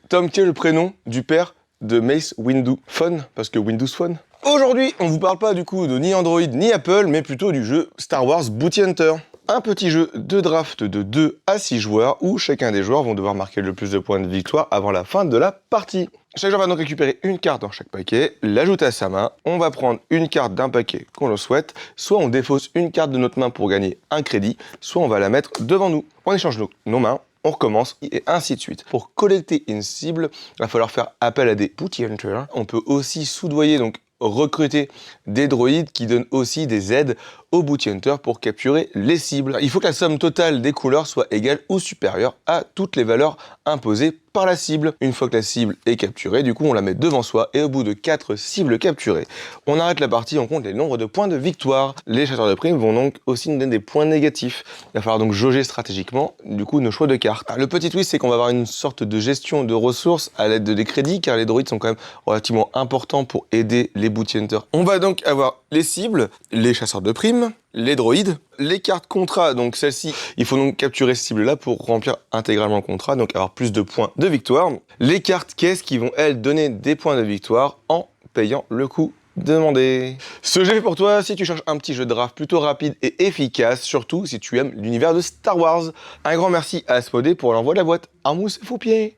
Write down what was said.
Tom, qui est le prénom du père de Mace Windu. Fun, parce que Windows Phone. Aujourd'hui, on vous parle pas du coup de ni Android ni Apple, mais plutôt du jeu Star Wars Bounty Hunter. Un petit jeu de draft de 2 à 6 joueurs où chacun des joueurs vont devoir marquer le plus de points de victoire avant la fin de la partie. Chaque joueur va donc récupérer une carte dans chaque paquet, l'ajouter à sa main. On va prendre une carte d'un paquet qu'on le souhaite, soit on défausse une carte de notre main pour gagner un crédit, soit on va la mettre devant nous. On échange nos mains, on recommence et ainsi de suite. Pour collecter une cible, il va falloir faire appel à des Bounty Hunters. On peut aussi soudoyer, donc recruter des droïdes qui donnent aussi des aides aux Bounty Hunters pour capturer les cibles. Il faut que la somme totale des couleurs soit égale ou supérieure à toutes les valeurs imposées par la cible. Une fois que la cible est capturée, du coup on la met devant soi et au bout de 4 cibles capturées, on arrête la partie, on compte les nombres de points de victoire. Les chasseurs de primes vont donc aussi nous donner des points négatifs. Il va falloir donc jauger stratégiquement du coup nos choix de cartes. Le petit twist, c'est qu'on va avoir une sorte de gestion de ressources à l'aide des crédits, car les droïdes sont quand même relativement importants pour aider les Bounty Hunters. On va donc avoir les cibles, les chasseurs de primes, les droïdes, les cartes contrat, donc celles-ci, il faut donc capturer ces cibles-là pour remplir intégralement le contrat, donc avoir plus de points de victoire. Les cartes caisses qui vont, elles, donner des points de victoire en payant le coût demandé. Ce jeu est pour toi si tu cherches un petit jeu de draft plutôt rapide et efficace, surtout si tu aimes l'univers de Star Wars. Un grand merci à Asmodée pour l'envoi de la boîte en mousse faux pied.